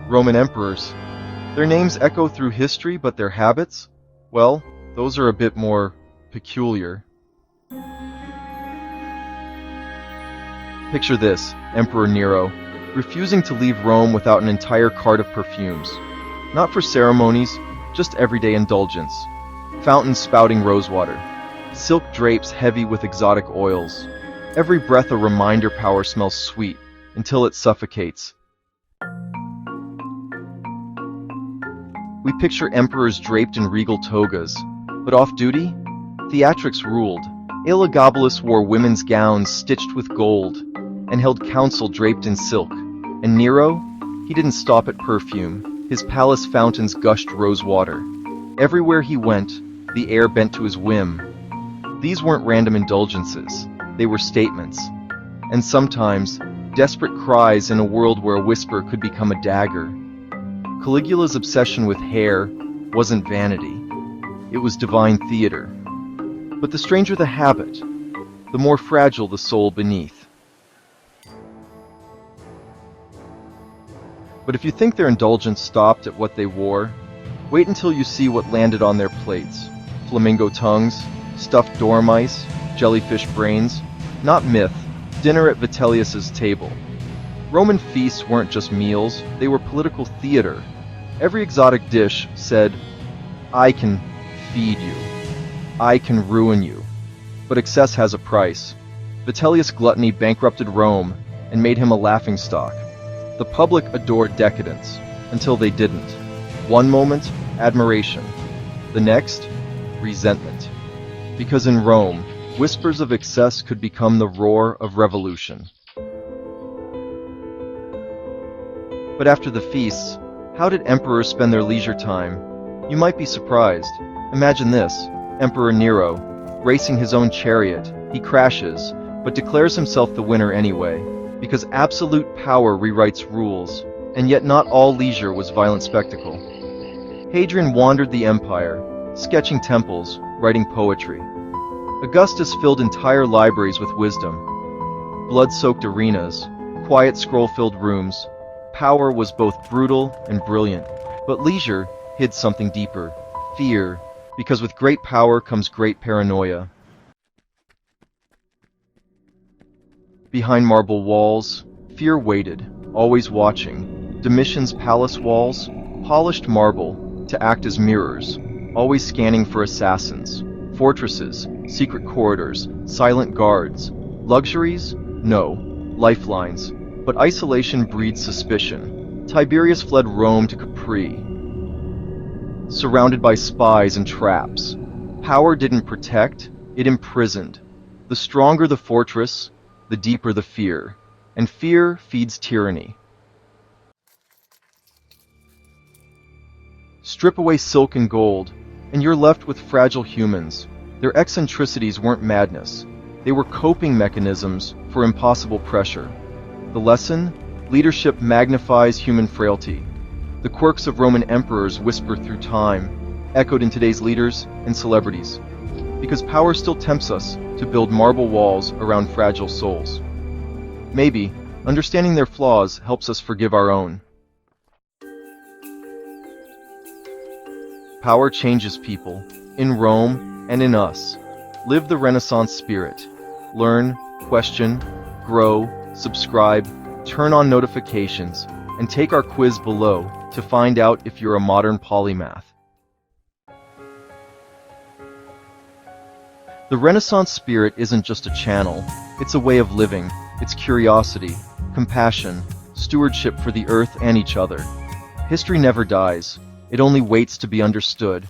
Roman emperors. Their names echo through history, but their habits? Well, those are a bit more peculiar. Picture this, Emperor Nero, refusing to leave Rome without an entire cart of perfumes. Not for ceremonies, just everyday indulgence. Fountains spouting rosewater. Silk drapes heavy with exotic oils. Every breath a reminder power smells sweet, until it suffocates. We picture emperors draped in regal togas, but off-duty? Theatrics ruled. Elagabalus wore women's gowns stitched with gold, and held council draped in silk. And Nero? He didn't stop at perfume. His palace fountains gushed rosewater. Everywhere he went, the air bent to his whim. These weren't random indulgences. They were statements. And sometimes, desperate cries in a world where a whisper could become a dagger. Caligula's obsession with hair wasn't vanity. It was divine theater. But the stranger the habit, the more fragile the soul beneath. But if you think their indulgence stopped at what they wore, wait until you see what landed on their plates. Flamingo tongues, stuffed dormice, jellyfish brains. Not myth, dinner at Vitellius's table. Roman feasts weren't just meals, they were political theater. Every exotic dish said, I can feed you. I can ruin you. But excess has a price. Vitellius' gluttony bankrupted Rome and made him a laughingstock. The public adored decadence, until they didn't. One moment, admiration. The next, resentment. Because in Rome, whispers of excess could become the roar of revolution. But after the feasts, how did emperors spend their leisure time? You might be surprised. Imagine this, Emperor Nero, racing his own chariot. He crashes, but declares himself the winner anyway, because absolute power rewrites rules, and yet not all leisure was violent spectacle. Hadrian wandered the empire, sketching temples, writing poetry. Augustus filled entire libraries with wisdom. Blood-soaked arenas, quiet scroll-filled rooms. Power was both brutal and brilliant, but leisure hid something deeper, fear, because with great power comes great paranoia. Behind marble walls, fear waited, always watching. Domitian's palace walls, polished marble, to act as mirrors, always scanning for assassins. Fortresses, secret corridors, silent guards. Luxuries? No. Lifelines. But isolation breeds suspicion. Tiberius fled Rome to Capri, surrounded by spies and traps. Power didn't protect, it imprisoned. The stronger the fortress, the deeper the fear. And fear feeds tyranny. Strip away silk and gold, and you're left with fragile humans. Their eccentricities weren't madness. They were coping mechanisms for impossible pressure. The lesson? Leadership magnifies human frailty. The quirks of Roman emperors whisper through time, echoed in today's leaders and celebrities. Because power still tempts us to build marble walls around fragile souls. Maybe, understanding their flaws helps us forgive our own. Power changes people, in Rome and in us. Live the Renaissance spirit. Learn, question, grow, subscribe, turn on notifications, and take our quiz below to find out if you're a modern polymath. The Renaissance spirit isn't just a channel, it's a way of living. It's curiosity, compassion, stewardship for the earth and each other. History never dies. It only waits to be understood.